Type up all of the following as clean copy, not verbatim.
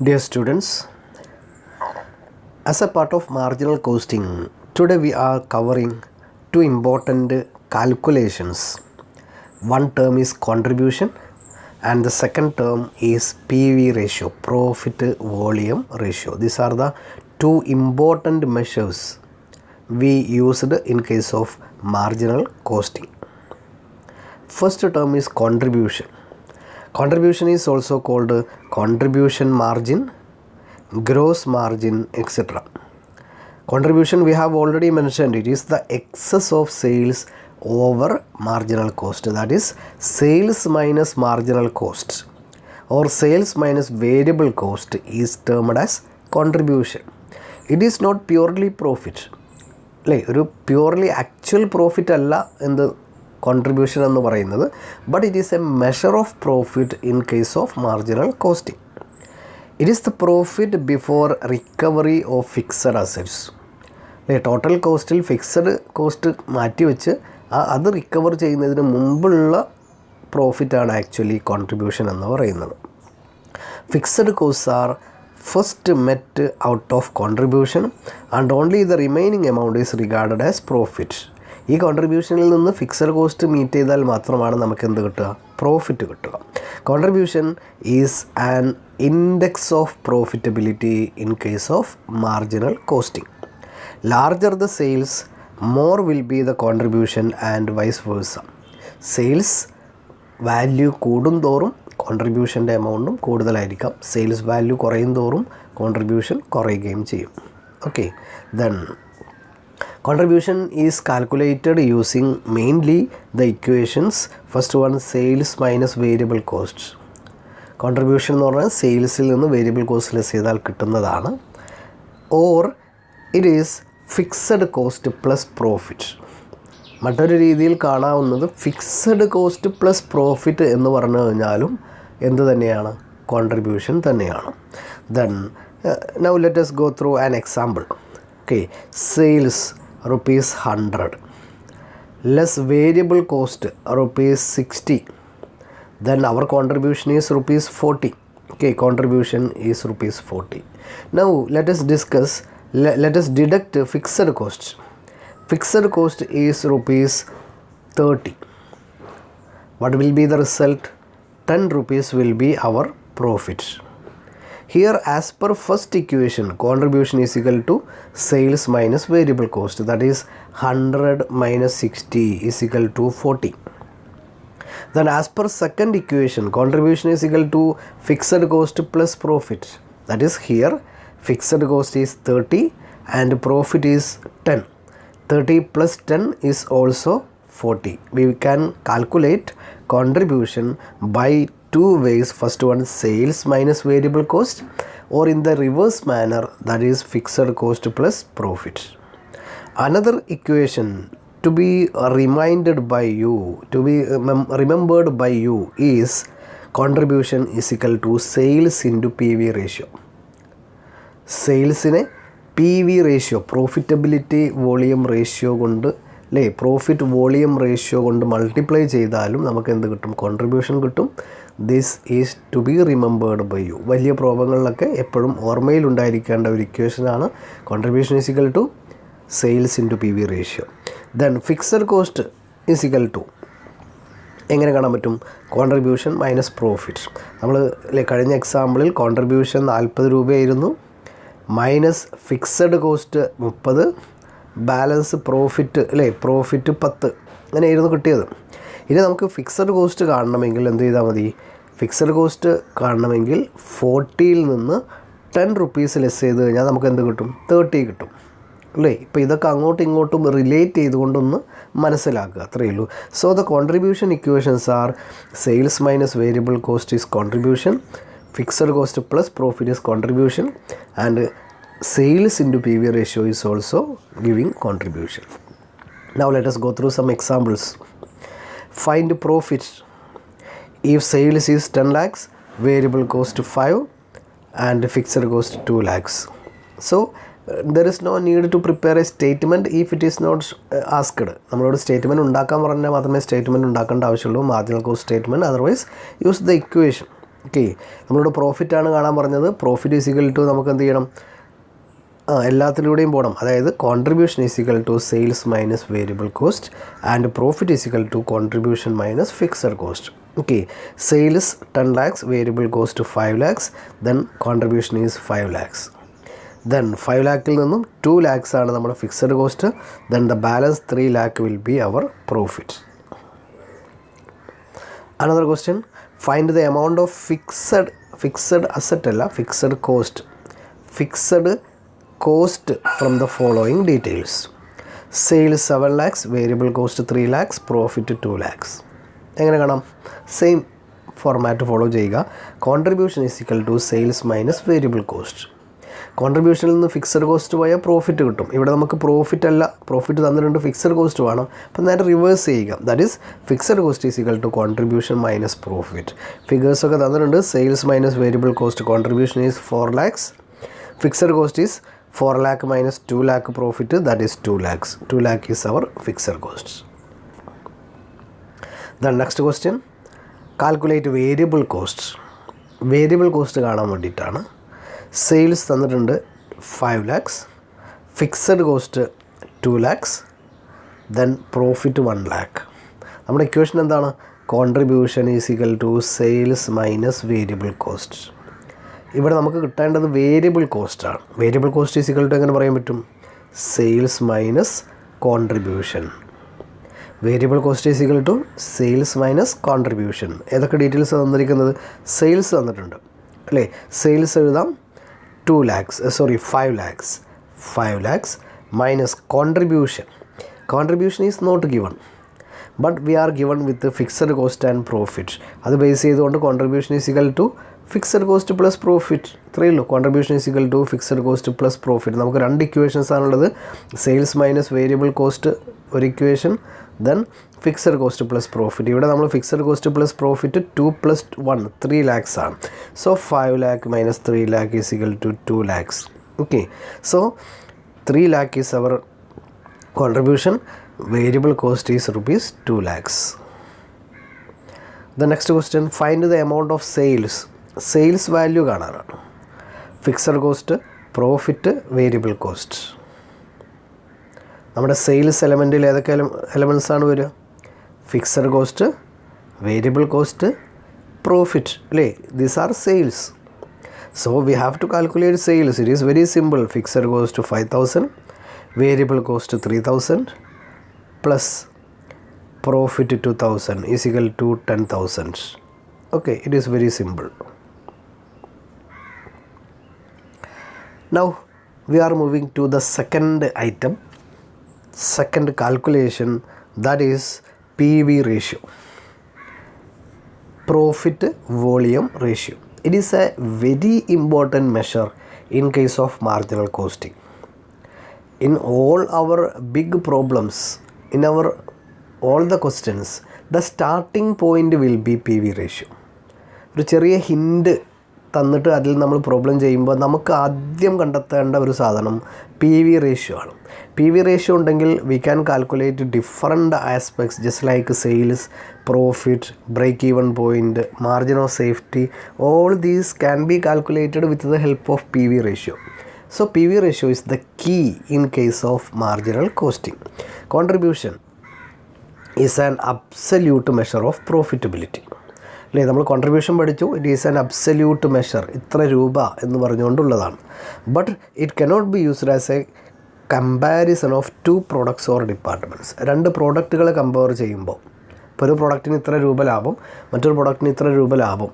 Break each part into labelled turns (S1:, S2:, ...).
S1: Dear students, as a part of marginal costing, today we are covering two important calculations. One term is contribution and the second term is PV ratio, profit volume ratio. These are the two important measures we used in case of marginal costing. First term is contribution. Contribution is also called contribution margin, gross margin, etc. Contribution we have already mentioned, it is the excess of sales over marginal cost, that is sales minus marginal cost or sales minus variable cost is termed as contribution. It is not purely profit. ഒരു purely actual profit അല്ല എന്ത് contribution എന്ന് പറയുന്നത്, but it is a measure of profit in case of marginal costing. It is the profit before recovery of fixed assets. Total കോസ്റ്റിൽ fixed cost മാറ്റിവെച്ച് അത് recover ചെയ്യുന്നതിന് മുമ്പുള്ള പ്രോഫിറ്റാണ് ആക്ച്വലി കോൺട്രിബ്യൂഷൻ എന്ന് പറയുന്നത്. Fixed cost are first met out of contribution and only the remaining amount is regarded as profit. ഈ കോൺട്രിബ്യൂഷനിൽ നിന്ന് fixed cost meet ചെയ്താൽ മാത്രമാണ് നമുക്ക് എന്ത് കിട്ടുക, പ്രോഫിറ്റ് കിട്ടുക. Contribution is an index of profitability in case of marginal costing. Larger the sales more will be the contribution and vice versa. Sales value കൂടും തോറും കോൺട്രിബ്യൂഷൻ്റെ എമൗണ്ടും കൂടുതലായിരിക്കാം. സെയിൽസ് വാല്യൂ കുറയും തോറും കോൺട്രിബ്യൂഷൻ കുറയുകയും ചെയ്യും. Okay, then contribution is calculated using mainly the equations. First one sales minus variable cost. Contribution എന്ന് പറഞ്ഞാൽ സെയിൽസിൽ നിന്ന് variable cost less ചെയ്താൽ കിട്ടുന്നതാണ്. Or it is fixed cost plus profit. മറ്റൊരു രീതിയിൽ കാണാവുന്നത് ഫിക്സഡ് കോസ്റ്റ് പ്ലസ് പ്രോഫിറ്റ് എന്ന് പറഞ്ഞു കഴിഞ്ഞാലും എന്ത് തന്നെയാണ്, കോൺട്രിബ്യൂഷൻ തന്നെയാണ്. Then now let us go through an example. Okay, sales ₹100 less variable cost ₹60. Then our contribution is ₹40. Okay, contribution is ₹40. Now let us discuss, let us deduct fixed costs. Fixed cost is ₹30. What will be the result? 10 rupees will be our profit. Here as per first equation, contribution is equal to sales minus variable cost, that is 100 minus 60 is equal to 40. Then as per second equation, contribution is equal to fixed cost plus profit, that is here fixed cost is 30 and profit is 10. 30 plus 10 is also 40. We can calculate contribution by two ways. First one, sales minus variable cost, or in the reverse manner, that is fixed cost plus profit. Another equation to be reminded by you, to be remembered by you, is contribution is equal to sales into PV ratio. Sales in a PV ratio, profitability volume ratio കൊണ്ട് അല്ലേ, profit volume ratio കൊണ്ട് multiply ചെയ്താലും നമുക്ക് എന്ത് കിട്ടും, contribution കിട്ടും. This is to be remembered by you. വലിയ പ്രോബ്ലങ്ങളിലൊക്കെ എപ്പോഴും ഓർമ്മയിലുണ്ടായിരിക്കേണ്ട ഒരു ഇക്വേഷനാണ് contribution is equal to sales into PV ratio. Then fixed cost is equal to എങ്ങനെ കാണാൻ പറ്റും, കോൺട്രിബ്യൂഷൻ മൈനസ് പ്രോഫിറ്റ്. നമ്മൾ കഴിഞ്ഞ എക്സാമ്പിളിൽ കോൺട്രിബ്യൂഷൻ 40 രൂപയായിരുന്നു, minus fixed cost 30, balance profit profit 10, അങ്ങനെയായിരുന്നു കിട്ടിയത്. ഇനി നമുക്ക് ഫിക്സഡ് കോസ്റ്റ് കാണണമെങ്കിൽ എന്ത് ചെയ്താൽ മതി, ഫിക്സഡ് കോസ്റ്റ് കാണണമെങ്കിൽ 40യിൽ നിന്ന് 10 rupees ലെസ് ചെയ്ത് കഴിഞ്ഞാൽ നമുക്ക് എന്ത് കിട്ടും, 30 കിട്ടും അല്ലേ. ഇപ്പോൾ ഇതൊക്കെ അങ്ങോട്ടും ഇങ്ങോട്ടും റിലേറ്റ് ചെയ്തുകൊണ്ടൊന്ന് മനസ്സിലാക്കുക, അത്രയേ ഉള്ളൂ. So the contribution equations R sales minus variable cost is contribution, fixed cost plus profit is contribution, and sales into PV ratio is also giving contribution. Now let us go through some examples. Find profit. If sales is 10 lakhs, variable cost 5 and fixed cost 2 lakhs. So there is no need to prepare a statement if it is not asked. നമ്മളോട് statement ഉണ്ടാക്കാൻ പറഞ്ഞാൽ മാത്രമേ statement ഉണ്ടാക്കേണ്ട ആവശ്യമുള്ളൂ, marginal cost statement. Otherwise use the equation. Okay, നമ്മളിവിടെ പ്രോഫിറ്റാണ് കാണാൻ പറഞ്ഞത്. Profit is equal to നമുക്ക് എന്ത് ചെയ്യണം, എല്ലാത്തിലൂടെയും പോകണം. അതായത് contribution is equal to sales minus variable cost and profit is equal to contribution minus fixed cost. Okay, sales 10 lakhs, variable cost 5 lakhs, then contribution is 5 lakhs. Then 5 lakhൽ നിന്നും 2 lakhs ആണ് നമ്മുടെ fixed cost. Then the balance 3 lakh will be our profit. Another question, find the amount of fixed asset അല്ല, fixed cost from the following details. Sales 7 lakhs, variable cost 3 lakhs, profit 2 lakhs. എങ്ങനെ കാണാം? Same format follow ചെയ്യുക. Contribution is equal to sales minus variable cost. കോൺട്രിബ്യൂഷനിൽ നിന്ന് fixed cost പോയാൽ profit കിട്ടും. ഇവിടെ നമുക്ക് പ്രോഫിറ്റ് അല്ല, പ്രോഫിറ്റ് തന്നിട്ടുണ്ട്, ഫിക്സഡ് കോസ്റ്റ് വേണം. അപ്പം നേരെ റിവേഴ്സ് ചെയ്യുക. That is fixed cost is equal to contribution minus profit. ഫിഗേഴ്സൊക്കെ തന്നിട്ടുണ്ട്. Sales minus variable cost, contribution is 4 lakhs. Fixed cost is 4 lakh minus 2 lakh profit, that is 2 lakhs. 2 lakh is our fixed costs. The next question, calculate variable costs. Variable cost കാണാൻ വേണ്ടിയിട്ടാണ്. Sales തന്നിട്ടുണ്ട് 5 lakhs, fixed cost 2 lakhs, then profit 1 lakh. നമ്മുടെ equation എന്താണ്? Contribution is equal to sales minus variable cost. ഇവിടെ നമുക്ക് കിട്ടേണ്ടത് variable കോസ്റ്റാണ്. Variable cost is equal to എങ്ങനെ പറയാൻ പറ്റും? Sales minus contribution. Variable cost is equal to sales minus contribution. ഏതൊക്കെ ഡീറ്റെയിൽസ് തന്നിരിക്കുന്നത്? സെയിൽസ് തന്നിട്ടുണ്ട് അല്ലേ? സെയിൽസ് എഴുതാം 5 lakhs minus contribution. Contribution is not given, but we are given with fixed cost and profit. അത് base ചെയ്തുകൊണ്ട് contribution is equal to fixed cost plus profit. ഇത്രയേ ഉള്ളൂ. Contribution is equal to fixed cost plus profit. നമുക്ക് 2 equations ആണുള്ളത്. Sales minus variable cost ഒരു equation, then fixed cost plus profit. ഇവിടെ നമ്മൾ fixed cost plus profit 2 + 1 3 lakhs ആണ്. So 5 lakh minus 3 lakh is equal to 2 lakhs. Okay, so 3 lakh is our contribution. Variable cost is rupees 2 lakhs. The next question, find the amount of sales. Sales value കാണാനാണ്. Fixed cost, profit, variable cost. നമ്മുടെ sales എലമെൻറ്റിൽ ഏതൊക്കെ എലമെൻറ്റ്സാണ് വരിക? Fixed cost, variable cost, profit അല്ലേ? These are sales. So we have to calculate sales. It is very simple. Fixed cost 5,000, variable cost 3,000 plus profit 2,000 is equal to 10,000. Okay, it is very simple. Now we are moving to the second item, second calculation, that is PV ratio, profit volume ratio. It is a very important measure in case of marginal costing. In all our big problems, in our all the questions, the starting point will be PV ratio. ഒരു ചെറിയ hint തന്നിട്ട് അതിൽ നമ്മൾ problem ചെയ്യുമ്പോൾ നമുക്ക് ആദ്യം കണ്ടെത്തേണ്ട ഒരു സാധനം പി വി റേഷ്യോ ആണ്. പി വി റേഷ്യോ ഉണ്ടെങ്കിൽ we can calculate different aspects just like sales, profit, break even point, margin of safety. All these can be calculated with the help of P V ratio. So PV ratio is the key in case of marginal costing. Contribution is an absolute measure of profitability. അല്ലേ, നമ്മൾ contribution പഠിച്ചു. It is an absolute measure, ഇത്ര രൂപ എന്ന് പറഞ്ഞുകൊണ്ടുള്ളതാണ്. But it cannot be used as a comparison of 2 products or departments. 2 പ്രോഡക്റ്റുകളെ compare ചെയ്യുമ്പോൾ ഇപ്പോൾ ഒരു പ്രോഡക്റ്റിന് ഇത്ര രൂപ ലാഭം, മറ്റൊരു പ്രോഡക്റ്റിന് ഇത്ര രൂപ ലാഭം,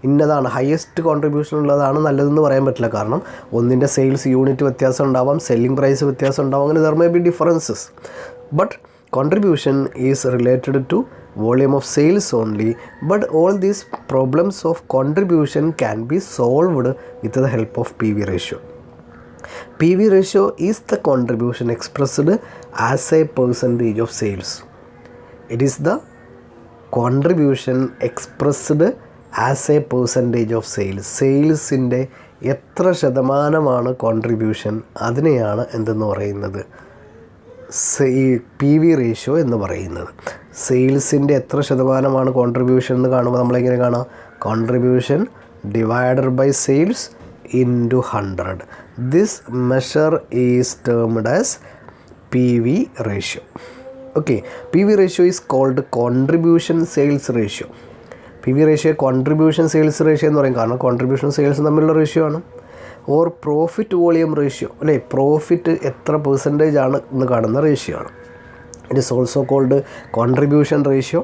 S1: ഇന്നതാണ് ഹയസ്റ്റ് കോൺട്രിബ്യൂഷൻ ഉള്ളതാണ് നല്ലതെന്ന് പറയാൻ പറ്റില്ല. കാരണം ഒന്നിൻ്റെ സെയിൽസ് യൂണിറ്റ് വ്യത്യാസം ഉണ്ടാവാം, സെല്ലിംഗ് പ്രൈസ് വ്യത്യാസം ഉണ്ടാവാം, അങ്ങനെ there may be differences. But contribution is related to volume of sales only, but all these problems of contribution can be solved with the help of PV ratio. PV ratio is the contribution expressed as a percentage of sales. It is the contribution expressed as a percentage of sales. സെയിൽസിൻ്റെ എത്ര ശതമാനമാണ് contribution, അതിനെയാണ് എന്തെന്ന് പറയുന്നത് P V ratio എന്ന് പറയുന്നത്. സെയിൽസിൻ്റെ എത്ര ശതമാനമാണ് contribution എന്ന് കാണുമ്പോൾ നമ്മളെങ്ങനെ കാണാം? Contribution divided by sales into 100. This measure is termed as PV ratio. Okay, PV ratio is called contribution sales ratio. PV ratio contribution sales ratio എന്ന് പറയും, കാരണം കോൺട്രിബ്യൂഷൻ സെയിൽസ് തമ്മിലുള്ള റേഷ്യോ ആണ്. ഓർ പ്രോഫിറ്റ് വോളിയം റേഷ്യോ, അല്ലേ, profit എത്ര percentage ആണ് എന്ന് കാണുന്ന റേഷ്യോ ആണ്. It is also called contribution ratio,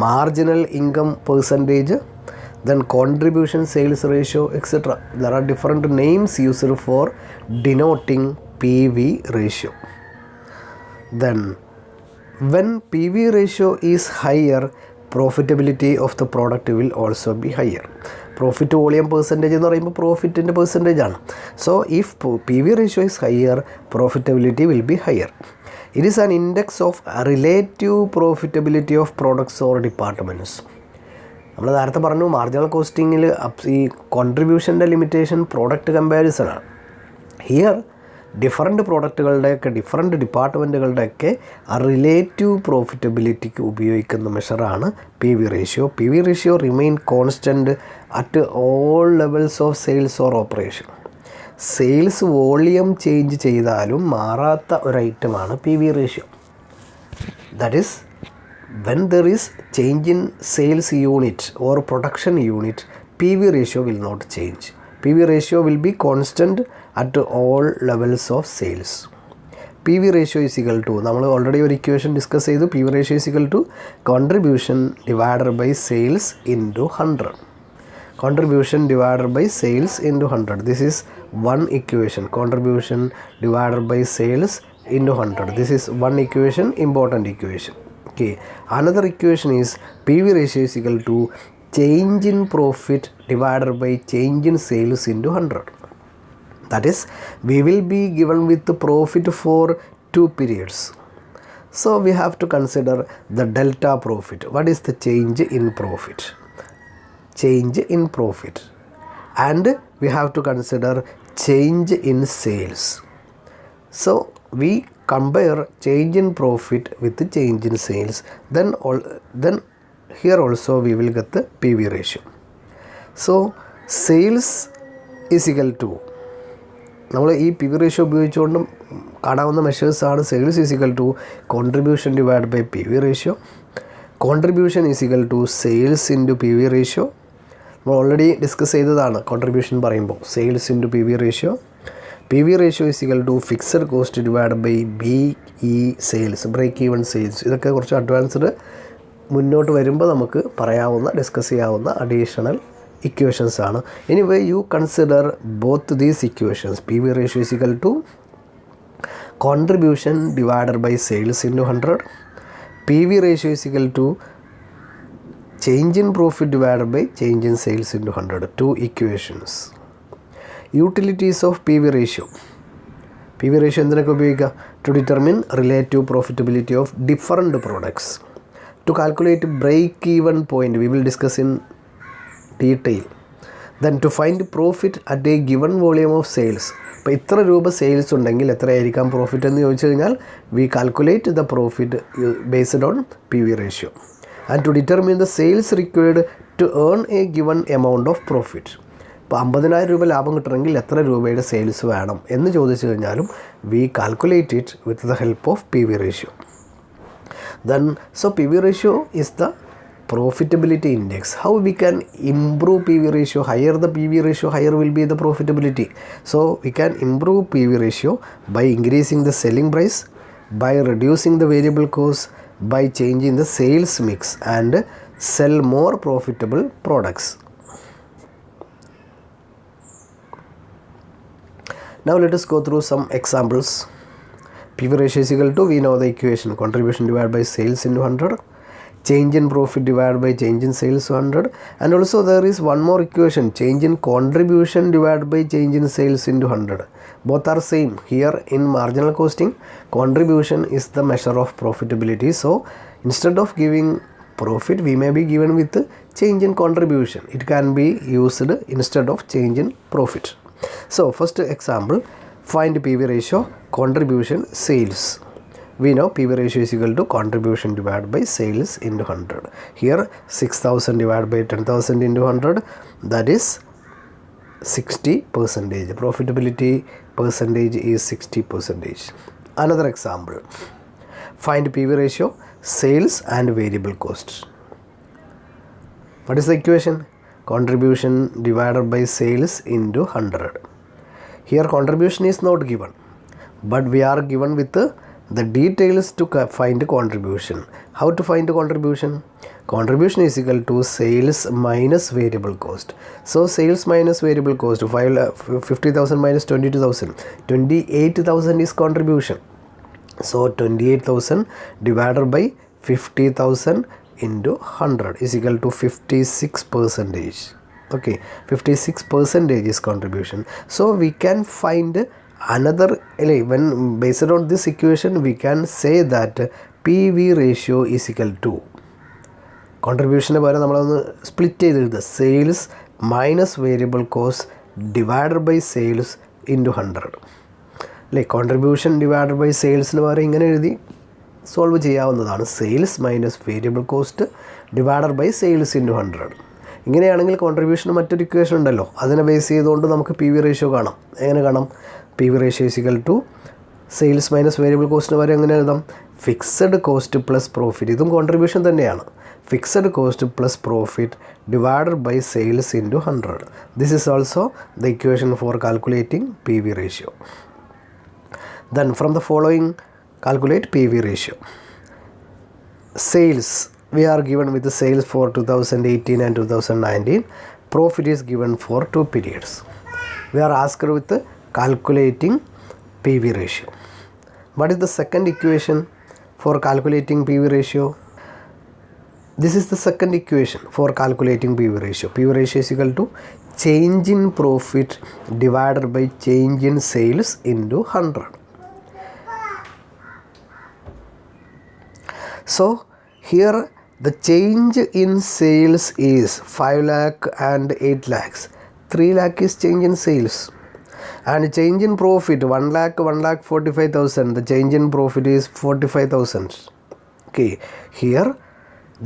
S1: marginal income percentage, then contribution sales ratio, etc. There are different names used for denoting PV ratio. Then when PV ratio is higher, profitability of the product will also be higher. Profit volume percentage എന്ന് പറയുമ്പോൾ പ്രോഫിറ്റിൻ്റെ percentage ആണ്. So if PV ratio is higher, profitability will be higher. It is an index of relative profitability of products or departments. നമ്മൾ നേരത്തെ പറഞ്ഞു marginal കോസ്റ്റിങ്ങിൽ ഈ കോൺട്രിബ്യൂഷൻ്റെ limitation product comparison ആണ്. Here different പ്രോഡക്റ്റുകളുടെയൊക്കെ different ഡിപ്പാർട്ട്മെൻറ്റുകളുടെയൊക്കെ ആ relative പ്രോഫിറ്റബിലിറ്റിക്ക് ഉപയോഗിക്കുന്ന മെഷറാണ് PV ratio. PV ratio remain constant at all levels of sales or operation. Sales volume change ചെയ്താലും മാറാത്ത ഒരു ഐറ്റമാണ് PV ratio. That is when there is change in sales unit or production unit, PV ratio will not change. PV ratio will be constant at all levels of sales. PV ratio is equal to, നമ്മൾ already ഒരു equation discuss ചെയ്തു, PV ratio is equal to contribution divided by sales into 100. Contribution divided by sales into 100. This is one equation, contribution divided by sales into 100. This is one equation, important equation. Okay, another equation is PV ratio is equal to change in profit divided by change in sales into 100. That is, we will be given with the profit for 2 periods. So we have to consider the delta profit. What is the change in profit? Change in profit. And we have to consider change in sales. So we compare change in profit with the change in sales. Then here also we will get the PV ratio. So sales is equal to, നമ്മൾ ഈ PV ratio ഉപയോഗിച്ചുകൊണ്ടും കാണാവുന്ന മെഷേഴ്സാണ്. Sales is equal to contribution divide by PV ratio. Contribution is equal to sales into PV ratio. നമ്മൾ already discuss ചെയ്തതാണ് contribution പറയുമ്പോൾ, sales into PV ratio. PV ratio is equal to fixed cost divided by BE sales, break even sales. ഇതൊക്കെ കുറച്ച് advanced മുന്നോട്ട് വരുമ്പോൾ നമുക്ക് പറയാവുന്ന discuss ചെയ്യാവുന്ന അഡീഷണൽ ഇക്വേഷൻസ് ആണ്. Anyway you consider both these equations. PV ratio is equal to contribution divided by sales into 100. PV ratio is equal to change in profit divided by change in sales into 100. Two equations. Utilities of PV ratio. PV ratio എന്തിനൊക്കെ ഉപയോഗിക്കുക? To determine relative profitability of different products. To calculate break even point, we will discuss in detail. Then to find profit at a given volume of sales. ഇപ്പോൾ ഇത്ര രൂപ sales ഉണ്ടെങ്കിൽ എത്രയായിരിക്കാം profit എന്ന് ചോദിച്ചു കഴിഞ്ഞാൽ we calculate the profit based on PV ratio. And to determine the sales required to earn a given amount of profit. ഇപ്പോൾ 50,000 രൂപ ലാഭം കിട്ടണമെങ്കിൽ എത്ര രൂപയുടെ സെയിൽസ് വേണം എന്ന് ചോദിച്ചു കഴിഞ്ഞാലും we calculate it with the help of PV ratio. Then so PV ratio is the profitability index. How we can improve PV ratio? Higher the PV ratio, higher will be the profitability. So we can improve PV ratio by increasing the selling price, by reducing the variable cost, by changing the sales mix and sell more profitable products. Now let us go through some examples. PV ratio is equal to, we know the equation, contribution divided by sales into 100, change in profit divided by change in sales 100, and also there is one more equation, change in contribution divided by change in sales into 100. Both are same. Here in marginal costing, contribution is the measure of profitability. So instead of giving profit, we may be given with change in contribution. It can be used instead of change in profit. So first example, find PV ratio, contribution, sales. we know PV ratio is equal to contribution divided by sales into 100. Here 6,000 divided by 10,000 into 100, that is 60%. Profitability percentage is 60%. Another example, find PV ratio, sales and variable costs. What is the equation? Contribution divided by sales into 100. Here contribution is not given, but we are given with the details to find contribution. How to find contribution? Contribution is equal to sales minus variable cost. So sales minus variable cost, 50,000 minus 22,000, 28,000 is contribution. So 28,000 divided by 50,000 into 100 is equal to 56%. Okay, 56% is contribution. So we can find another, when based on this equation we can say that PV ratio is equal to, contribution പകരം നമ്മളൊന്ന് split ചെയ്ത് എഴുതുക, sales minus variable cost divided by sales into 100. അല്ലേ, contribution divided by സെയിൽസിന് പകരം ഇങ്ങനെ എഴുതി solve ചെയ്യാവുന്നതാണ്. Sales minus variable cost divided by sales into 100. ഇങ്ങനെയാണെങ്കിൽ കോൺട്രിബ്യൂഷന് മറ്റൊരു ഇക്വേഷൻ ഉണ്ടല്ലോ, അതിനെ ബേസ് ചെയ്തുകൊണ്ട് നമുക്ക് PV റേഷ്യോ കാണാം. എങ്ങനെ കാണാം? PV ratio is equal to sales minus variable കോസ്റ്റിന് വരെ എങ്ങനെ എഴുതാം? ഫിക്സഡ് കോസ്റ്റ് പ്ലസ് പ്രോഫിറ്റ്, ഇതും കോൺട്രിബ്യൂഷൻ തന്നെയാണ്. Fixed cost plus profit divided by sales into 100. This is also the equation for calculating PV ratio. Then from the following calculate PV ratio. Sales, we are given with the sales for 2018 and 2019. Profit is given for 2 periods. We are asked with the calculating PV ratio. What is the second equation for calculating PV ratio? This is the second equation for calculating PV ratio. PV ratio is equal to change in profit divided by change in sales into 100. So here the change in sales is 5 lakh and 8 lakhs. 3 lakh is change in sales. And change in profit 1 lakh 45,000. The change in profit is 45,000. Okay, here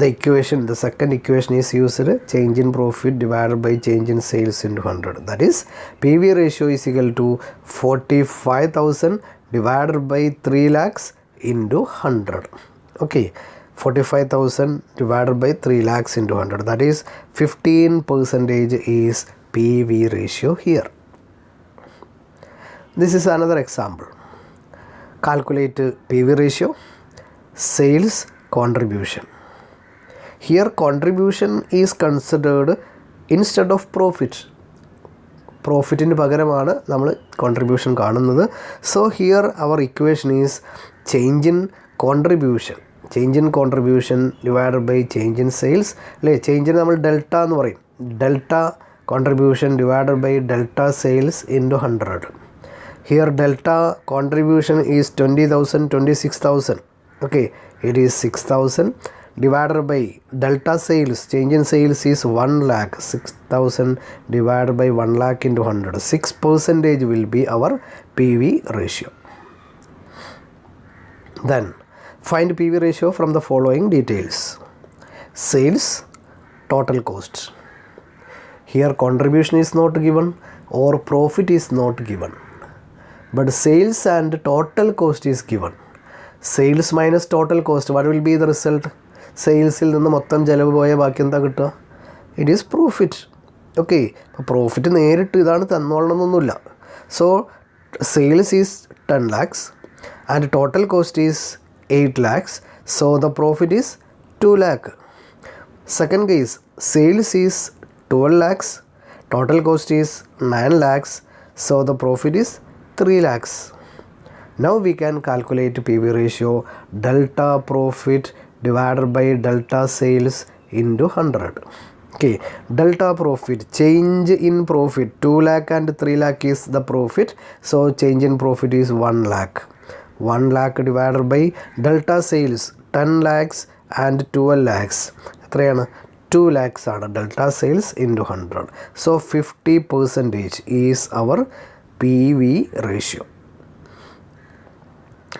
S1: the equation, the second equation is used, change in profit divided by change in sales into 100. That is PV ratio is equal to 45,000 divided by 3 lakhs into 100. Okay, 45,000 divided by 3 lakhs into 100, that is 15% is PV ratio here. This is another example. Calculate PV ratio, sales, contribution. Here contribution is considered instead of profit. പ്രോഫിറ്റിന് പകരമാണ് നമ്മൾ contribution കാണുന്നത്. So here our equation is change in contribution. Change in contribution divided by change in sales, അല്ലേ? ചേഞ്ചിന് നമ്മൾ delta എന്ന് പറയും. Delta contribution divided by delta sales into 100. Here delta contribution is 20,000, 26,000. Okay, it is 6,000 divided by delta sales, change in sales is 1 lakh. 6,000 divided by 1 lakh into 100. 6% will be our PV ratio. Then find PV ratio from the following details. Sales, total cost. Here contribution is not given or profit is not given, but sales and total cost is given. Sales minus total cost, what will be the result? സെയിൽസിൽ നിന്ന് മൊത്തം ചിലവ് പോയ ബാക്കി എന്താ കിട്ടുക? It is profit. Okay, അപ്പോൾ profit നേരിട്ട് ഇതാണ് തന്നോളണമെന്നൊന്നുമില്ല. So sales is 10 lakhs and total cost is 8 lakhs. So the profit is 2 lakh. Second case, sales is 12 lakhs, total cost is 9 lakhs. So the profit is 3 lakhs. Now we can calculate PV ratio, delta profit divided by delta sales into 100. Okay, delta profit, change in profit, 2 lakh and 3 lakh is the profit. So change in profit is 1 lakh. 1 lakh divided by delta sales 10 lakhs and 12 lakhs. 2 lakhs are delta sales into 100. So 50% is our PV ratio.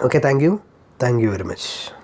S1: Okay, thank you. Thank you very much.